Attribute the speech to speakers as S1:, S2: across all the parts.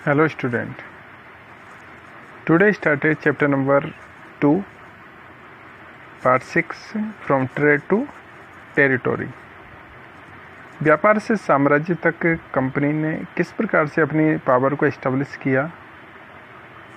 S1: Hello student. Today started chapter number 2 part 6 from trade to territory. व्यापार से साम्राज्य तक कंपनी ने किस प्रकार से अपनी पावर को एस्टेब्लिश किया।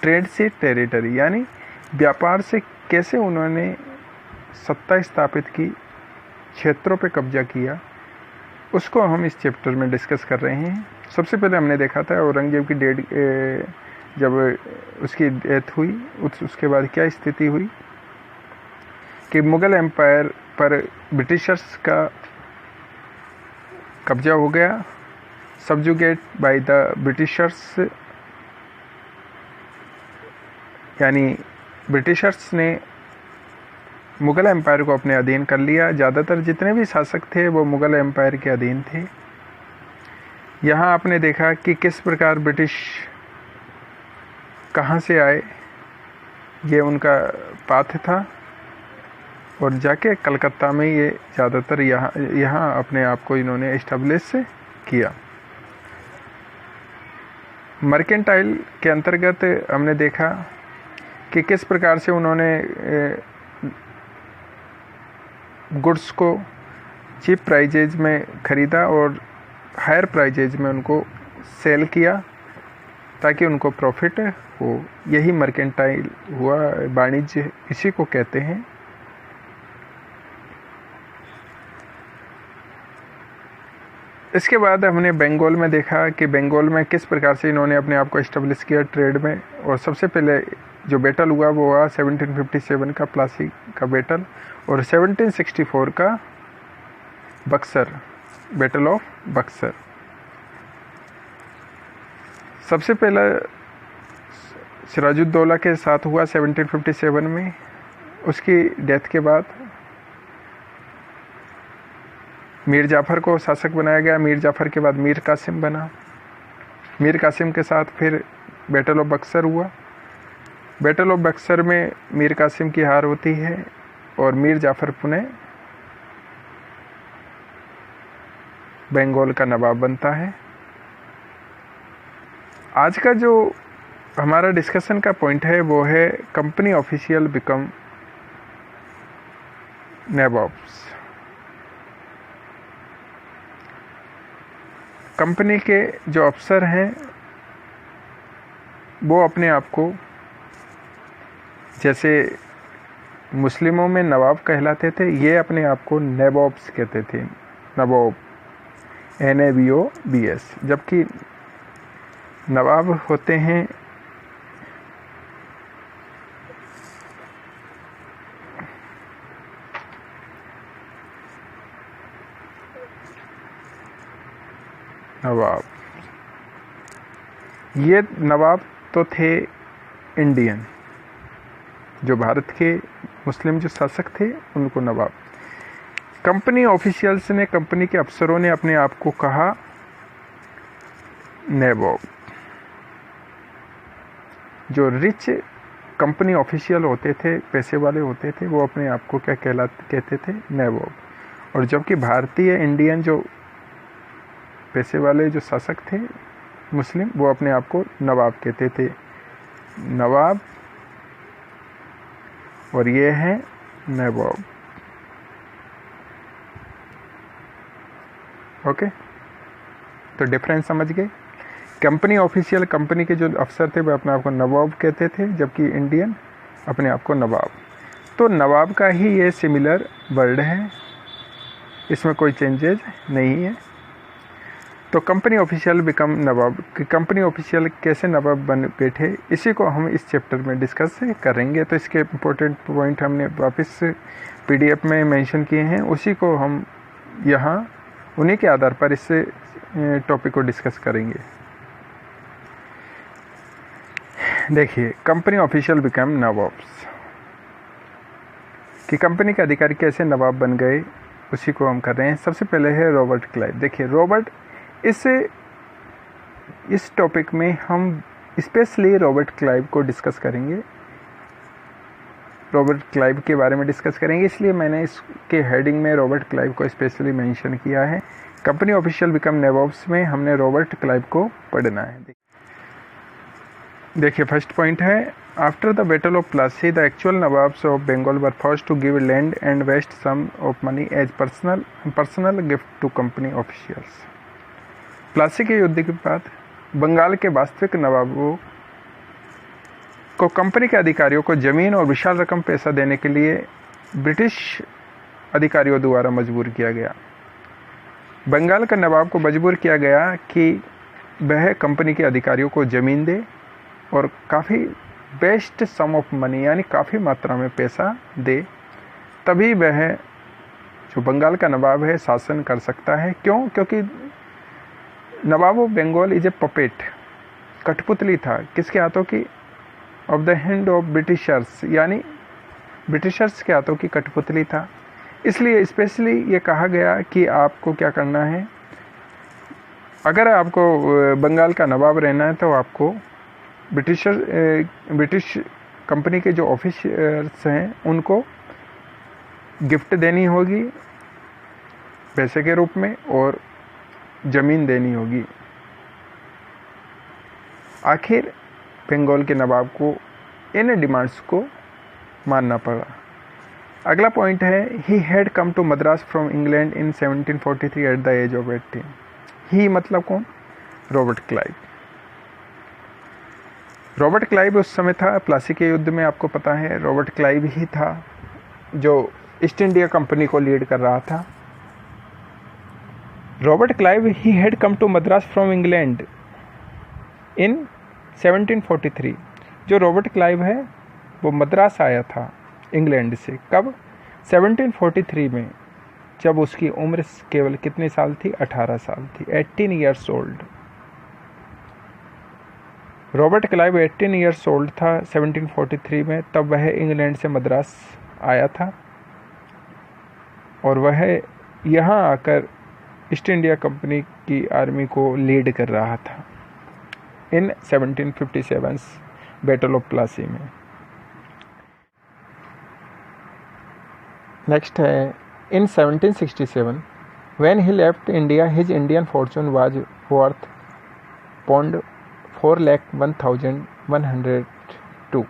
S1: ट्रेड से टेरिटरी यानी व्यापार से कैसे उन्होंने सत्ता स्थापित की, क्षेत्रों पे कब्जा किया, उसको हम इस चैप्टर में डिस्कस कर रहे हैं। सबसे पहले हमने देखा था औरंगजेब की डेट, जब उसकी डेथ हुई उसके बाद क्या स्थिति हुई कि मुग़ल एम्पायर पर ब्रिटिशर्स का कब्जा हो गया, सबजुगेट बाय द ब्रिटिशर्स, यानी ब्रिटिशर्स ने मुग़ल एम्पायर को अपने अधीन कर लिया। ज़्यादातर जितने भी शासक थे वो मुग़ल एम्पायर के अधीन थे। यहाँ आपने देखा कि किस प्रकार ब्रिटिश कहाँ से आए, ये उनका पाथ था और जाके कलकत्ता में ये ज़्यादातर यहाँ अपने आप को इन्होंने एस्टेब्लिश किया। मर्केंटाइल के अंतर्गत हमने देखा कि किस प्रकार से उन्होंने गुड्स को चीप प्राइजेज में ख़रीदा और हायर प्राइजेज में उनको सेल किया ताकि उनको प्रॉफिट हो। यही मर्केंटाइल हुआ, वाणिज्य इसी को कहते हैं। इसके बाद हमने बंगाल में देखा कि बंगाल में किस प्रकार से इन्होंने अपने आप को एस्टेब्लिश किया ट्रेड में। और सबसे पहले जो बैटल हुआ वो हुआ 1757 का प्लासी का बैटल और 1764 का बक्सर, बैटल ऑफ बक्सर। सबसे पहला सिराजुद्दौला के साथ हुआ 1757 में। उसकी डेथ के बाद मीर जाफ़र को शासक बनाया गया। मीर जाफ़र के बाद मीर कासिम बना। मीर कासिम के साथ फिर बैटल ऑफ बक्सर हुआ। बैटल ऑफ बक्सर में मीर कासिम की हार होती है और मीर जाफ़र पुणे बंगाल का नवाब बनता है। आज का जो हमारा डिस्कशन का पॉइंट है वो है company official become nawabs. Company के जो अफसर हैं वो अपने आप को, जैसे मुस्लिमों में नवाब कहलाते थे, ये अपने आप को नवाब्स कहते थे, नवाब NABOBS। जबकि नवाब होते हैं नवाब, ये नवाब तो थे इंडियन, जो भारत के मुस्लिम जो शासक थे उनको नवाब। कंपनी ऑफिशियल्स ने, कंपनी के अफसरों ने अपने आप को कहा नवाब। जो रिच कंपनी ऑफिशियल होते थे, पैसे वाले होते थे, वो अपने आप को क्या कहते थे, नवाब। और जबकि भारतीय इंडियन जो पैसे वाले जो शासक थे मुस्लिम, वो अपने आप को नवाब कहते थे, नवाब। और ये है नवाब। ओके, तो डिफरेंस समझ गए। कंपनी ऑफिशियल, कंपनी के जो अफसर थे वो अपने आप को नवाब कहते थे, जबकि इंडियन अपने आप को नवाब। तो नवाब का ही ये सिमिलर वर्ड है, इसमें कोई चेंजेज नहीं है। तो कंपनी ऑफिशियल बिकम नवाब, कि कंपनी ऑफिशियल कैसे नवाब बन बैठे, इसी को हम इस चैप्टर में डिस्कस करेंगे। तो इसके इम्पोर्टेंट पॉइंट हमने वापस PDF में मेंशन किए हैं, उसी को हम यहाँ उन्हीं के आधार पर इस टॉपिक को डिस्कस करेंगे। देखिए, कंपनी ऑफिशियल बिकम नवाब्स, कि कंपनी के अधिकारी कैसे नवाब बन गए, उसी को हम कर रहे हैं। सबसे पहले है रॉबर्ट क्लाइव। देखिए रॉबर्ट, इस टॉपिक में हम स्पेशली रॉबर्ट क्लाइव को डिस्कस करेंगे, रॉबर्ट क्लाइव के बारे में डिस्कस करेंगे, इसलिए मैंने इसके हेडिंग में रॉबर्ट क्लाइव को स्पेशली मेंशन किया है। कंपनी ऑफिशियल बिकम नवाब्स में हमने रॉबर्ट क्लाइव को पढ़ना है। देखिए फर्स्ट पॉइंट है, after the battle of Plassey the actual nawabs of Bengal were forced to give land and vast sum of money as personal gift to company officials. Plassey के युद्ध के बाद बंगाल के वास्तविक नवाबों को कंपनी के अधिकारियों को जमीन और विशाल रकम पैसा देने के लिए ब्रिटिश अधिकारियों द्वारा मजबूर किया गया। बंगाल के नवाब को मजबूर किया गया कि वह कंपनी के अधिकारियों को ज़मीन दे और काफ़ी बेस्ट सम ऑफ मनी यानी काफ़ी मात्रा में पैसा दे, तभी वह जो बंगाल का नवाब है शासन कर सकता है। क्यों? क्योंकि Nawab of Bengal is a puppet, कठपुतली था किसके हाथों की? Of the hand of Britishers, यानी ब्रिटिशर्स के हाथों की कठपुतली था। इसलिए स्पेशली ये कहा गया कि आपको क्या करना है, अगर आपको बंगाल का नवाब रहना है तो आपको ब्रिटिश कंपनी के जो ऑफिसर्स हैं उनको गिफ्ट देनी होगी पैसे के रूप में और ज़मीन देनी होगी। आखिर बंगाल के नवाब को इन डिमांड्स को मानना पड़ा। अगला पॉइंट है, he had come to Madras from England in 1743 at the age of 18। He मतलब कौन? Robert Clive. रॉबर्ट क्लाइव उस समय था प्लासी के युद्ध में, आपको पता है रॉबर्ट क्लाइव ही था जो ईस्ट इंडिया कंपनी को लीड कर रहा था। Robert Clive he had come to Madras from England in 1743। जो रॉबर्ट क्लाइव है वो मद्रास आया था इंग्लैंड से। कब? 1743 में, जब उसकी उम्र केवल कितने साल थी? 18 साल थी, 18 years old. Robert Clive 18 years old था 1743 में, तब वह इंग्लैंड से मद्रास आया था और वह यहाँ आकर ईस्ट इंडिया कंपनी की आर्मी को लीड कर रहा था इन 1757 बैटल ऑफ प्लासी में। नेक्स्ट है, इन 1767 when he left India his Indian Fortune was worth £4,01,102।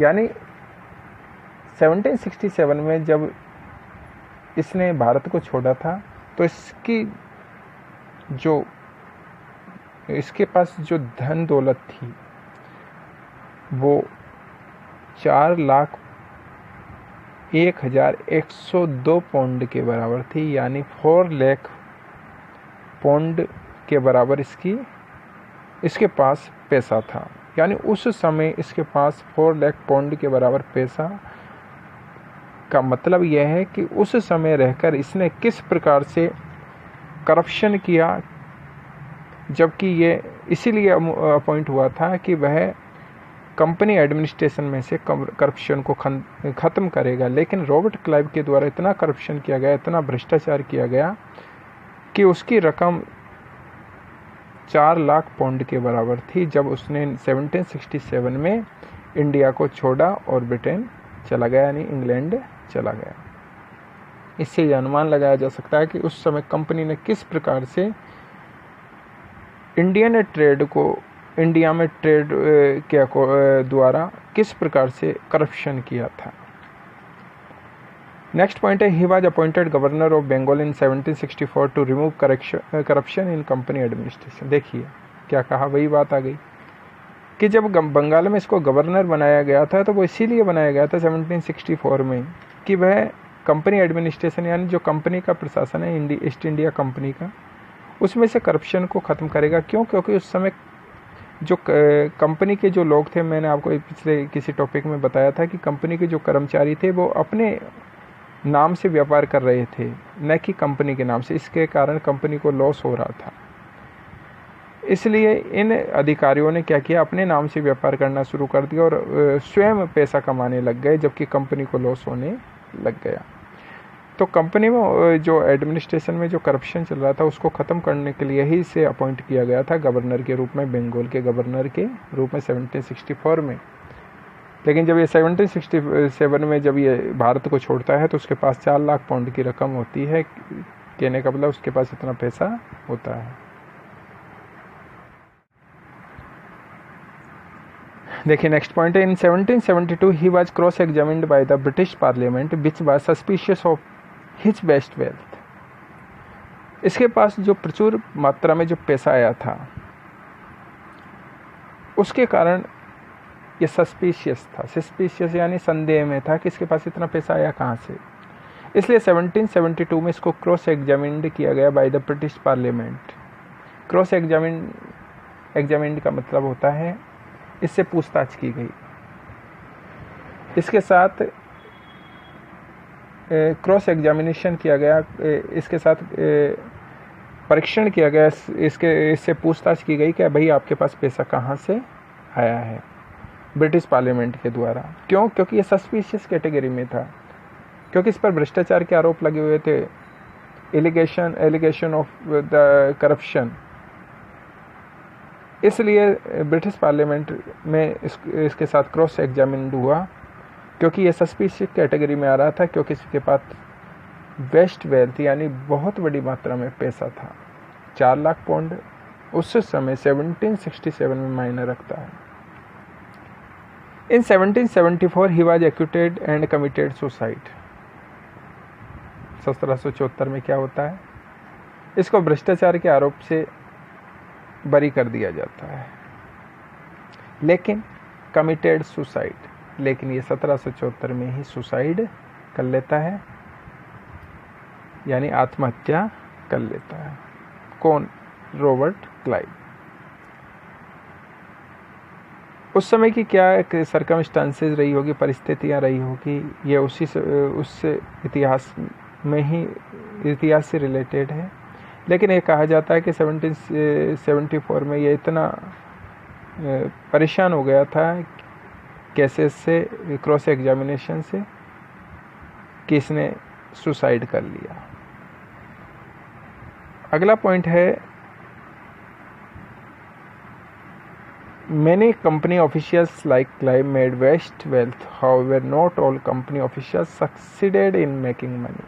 S1: यानी 1767 में जब इसने भारत को छोड़ा था तो इसके पास जो धन दौलत थी वो 4,01,102 पौंड के बराबर थी, यानी 4 लाख पौंड के बराबर इसके पास पैसा था। यानी उस समय इसके पास 4 लाख पौंड के बराबर पैसा का मतलब यह है कि उस समय रहकर इसने किस प्रकार से करप्शन किया, जबकि ये इसीलिए अपॉइंट हुआ था कि वह कंपनी एडमिनिस्ट्रेशन में से करप्शन को ख़त्म करेगा। लेकिन रॉबर्ट क्लाइव के द्वारा इतना करप्शन किया गया, इतना भ्रष्टाचार किया गया कि उसकी रकम 4 लाख पौंड के बराबर थी जब उसने 1767 में इंडिया को छोड़ा और ब्रिटेन चला गया, यानी इंग्लैंड चला गया। इससे यह अनुमान लगाया जा सकता है कि उस समय कंपनी ने किस प्रकार से इंडिया में ट्रेड के द्वारा किस प्रकार से करप्शन किया था। नेक्स्ट पॉइंट है, he was appointed governor of Bengal in 1764 to remove corruption in company administration. देखिए क्या कहा, वही बात आ गई कि जब बंगाल में इसको गवर्नर बनाया गया था तो वो इसीलिए बनाया गया था 1764 में कि वह कंपनी एडमिनिस्ट्रेशन यानी जो कंपनी का प्रशासन है ईस्ट इंडिया कंपनी का, उसमें से करप्शन को ख़त्म करेगा। क्यों? क्योंकि उस समय जो कंपनी के जो लोग थे, मैंने आपको पिछले किसी टॉपिक में बताया था कि कंपनी के जो कर्मचारी थे वो अपने नाम से व्यापार कर रहे थे, न कि कंपनी के नाम से। इसके कारण कंपनी को लॉस हो रहा था। इसलिए इन अधिकारियों ने क्या किया, अपने नाम से व्यापार करना शुरू कर दिया और स्वयं पैसा कमाने लग गए, जबकि कंपनी को लॉस होने लग गया। तो कंपनी में जो एडमिनिस्ट्रेशन में जो करप्शन चल रहा था उसको ख़त्म करने के लिए ही इसे अपॉइंट किया गया था गवर्नर के रूप में, बंगाल के गवर्नर के रूप में 1764 में। लेकिन जब ये 1767 में जब ये भारत को छोड़ता है तो उसके पास 4 लाख पौंड की रकम होती है। कहने का मतलब उसके पास इतना पैसा होता है। देखिए नेक्स्ट पॉइंट है, in 1772 he was cross examined by the British parliament which was suspicious of his vast wealth. इसके पास जो प्रचुर मात्रा में जो पैसा आया था उसके कारण ये सस्पिशियस था। सस्पिशियस यानी संदेह में था कि इसके पास इतना पैसा आया कहाँ से। इसलिए 1772 में इसको क्रॉस एग्जामिन्ड किया गया bye the British parliament. Cross examined का मतलब होता है इससे पूछताछ की गई। इसके साथ क्रॉस एग्जामिनेशन किया गया, इसके साथ परीक्षण किया गया, इससे पूछताछ की गई कि भाई आपके पास पैसा कहाँ से आया है ब्रिटिश पार्लियामेंट के द्वारा। क्यों? क्योंकि ये सस्पिशियस कैटेगरी में था, क्योंकि इस पर भ्रष्टाचार के आरोप लगे हुए थे, एलिगेशन ऑफ द करप्शन। इसलिए ब्रिटिश पार्लियामेंट में इसके साथ क्रॉस एग्जामिन्ड हुआ, क्योंकि ये सस्पिशियस कैटेगरी में आ रहा था, क्योंकि इसके पास वेस्ट वेल्थ यानी बहुत बड़ी मात्रा में पैसा था। 4 लाख पाउंड उस समय 1767 में मायने रखता है। इन 1774 he was acquitted and committed suicide. 1774 में क्या होता है, इसको भ्रष्टाचार के आरोप से बरी कर दिया जाता है, लेकिन कमिटेड सुसाइड, लेकिन ये 1774 में ही सुसाइड कर लेता है, यानी आत्महत्या कर लेता है। कौन? Robert Clive. उस समय की क्या सर्कमस्टांसेस रही होगी, परिस्थितियां रही होगी, ये उस इतिहास से रिलेटेड है। लेकिन ये कहा जाता है कि 1774 में ये इतना परेशान हो गया था केसेस से, क्रॉस एग्जामिनेशन से, कि इसने सुसाइड कर लिया। अगला पॉइंट है, many company officials like Clive made vast wealth, however not all company officials succeeded in making money.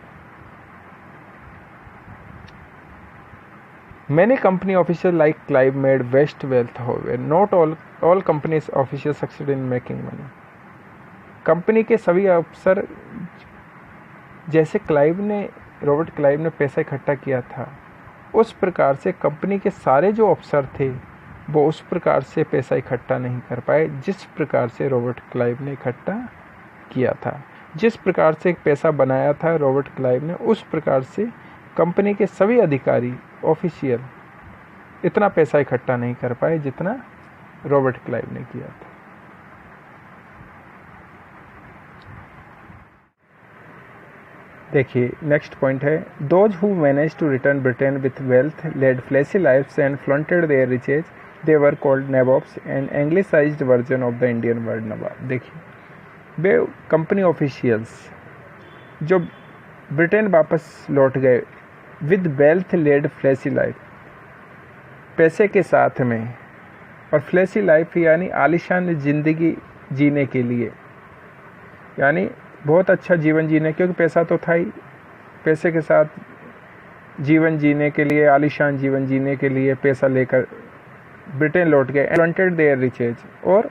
S1: Many company officials like Clive made vast wealth, however not all companies officials succeeded in making money. Company के सभी अफसर, जैसे Robert Clive ने पैसा इकट्ठा किया था, उस प्रकार से कंपनी के सारे जो अफसर थे वो उस प्रकार से पैसा इकट्ठा नहीं कर पाए जिस प्रकार से रॉबर्ट क्लाइव ने इकट्ठा किया था। जिस प्रकार से पैसा बनाया था रॉबर्ट क्लाइव ने, उस प्रकार से कंपनी के सभी अधिकारी, ऑफिशियल इतना पैसा इकट्ठा नहीं कर पाए जितना रॉबर्ट क्लाइव ने किया था। देखिए नेक्स्ट पॉइंट है, those who manage to return Britain with wealth laden flashy lifes and flaunted their riches, they were called nawabs, and anglicised version of the Indian word nawab. देखिए वे कंपनी ऑफिशियल्स जो Britain वापस लौट गए with wealth laden flashy life, पैसे के साथ में, और फ्लैशी लाइफ यानी आलीशान जिंदगी जीने के लिए, यानी बहुत अच्छा जीवन जीने, क्योंकि पैसा तो था ही, पैसे के साथ जीवन जीने के लिए, आलीशान जीवन जीने के लिए पैसा लेकर ब्रिटेन लौट गए। फ्लॉन्टेड देयर रिचेज, और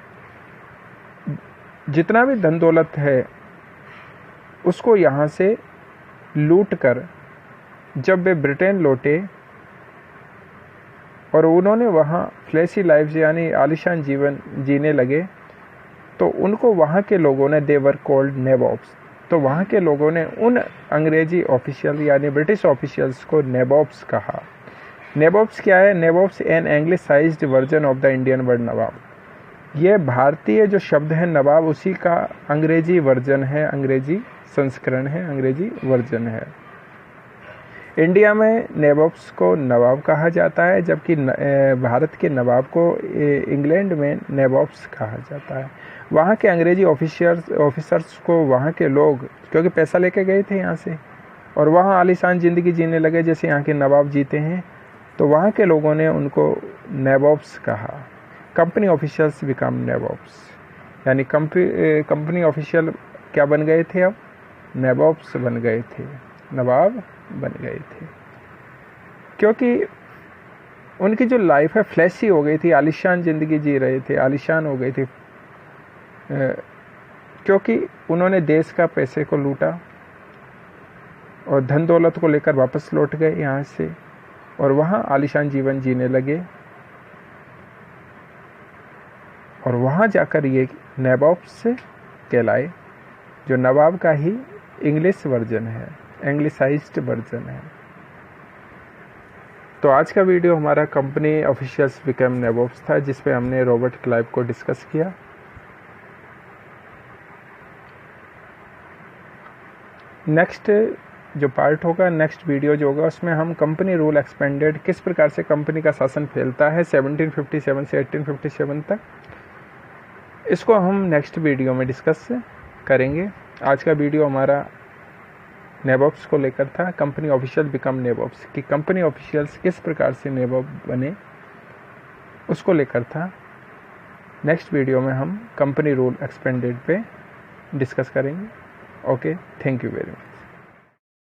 S1: जितना भी धन दौलत है उसको यहाँ से लूट कर जब वे ब्रिटेन लौटे और उन्होंने वहाँ फ्लैशी लाइफ यानी आलीशान जीवन जीने लगे, तो उनको वहाँ के लोगों ने, दे वर कॉल्ड नवाब्स, तो वहाँ के लोगों ने उन अंग्रेजी ऑफिशियल यानी ब्रिटिश ऑफिशियल्स को नवाब्स कहा। नवाब्स क्या है? Nawabs an anglicised version of the Indian word nawab. ये भारतीय जो शब्द है नवाब, उसी का अंग्रेजी वर्जन है, अंग्रेजी संस्करण है, अंग्रेजी वर्जन है। इंडिया में नवाब्स को नवाब कहा जाता है, जबकि भारत के नवाब को इंग्लैंड में नवाब्स कहा जाता है। वहाँ के अंग्रेजी ऑफिसर्स को वहाँ के लोग, क्योंकि पैसा लेके गए थे यहाँ से और वहाँ आलीशान ज़िंदगी जीने लगे जैसे यहाँ के नवाब जीते हैं, तो वहाँ के लोगों ने उनको नवाब्स कहा। कंपनी ऑफिशियल्स बिकम नवाब्स, यानी कंपनी ऑफिशियल क्या बन गए थे? अब नवाब्स बन गए थे, नवाब बन गए थे, क्योंकि उनकी जो लाइफ है फ्लैशी हो गई थी, आलीशान ज़िंदगी जी रहे थे, आलीशान हो गई थी, क्योंकि उन्होंने देश का पैसे को लूटा और धन दौलत को लेकर वापस लौट गए यहाँ से और वहाँ आलीशान जीवन जीने लगे और वहाँ जाकर ये नवाब से कहलाए, जो नवाब का ही इंग्लिश वर्जन है, एंग्लिसाइज्ड वर्जन है। तो आज का वीडियो हमारा कंपनी ऑफिशियल्स बिकम नवाब्स था, जिसपे हमने रॉबर्ट क्लाइव को डिस्कस किया। नेक्स्ट जो पार्ट होगा, नेक्स्ट वीडियो जो होगा, उसमें हम कंपनी रूल एक्सपेंडेड, किस प्रकार से कंपनी का शासन फैलता है 1757 से 1857 तक, इसको हम नेक्स्ट वीडियो में डिस्कस करेंगे। आज का वीडियो हमारा नवाब्स को लेकर था, कंपनी ऑफिशियल बिकम नवाब्स, कि कंपनी ऑफिशियल्स किस प्रकार से नवाब बने उसको लेकर था। नेक्स्ट वीडियो में हम कंपनी रूल एक्सपेंडेड पे डिस्कस करेंगे। Okay, thank you very much.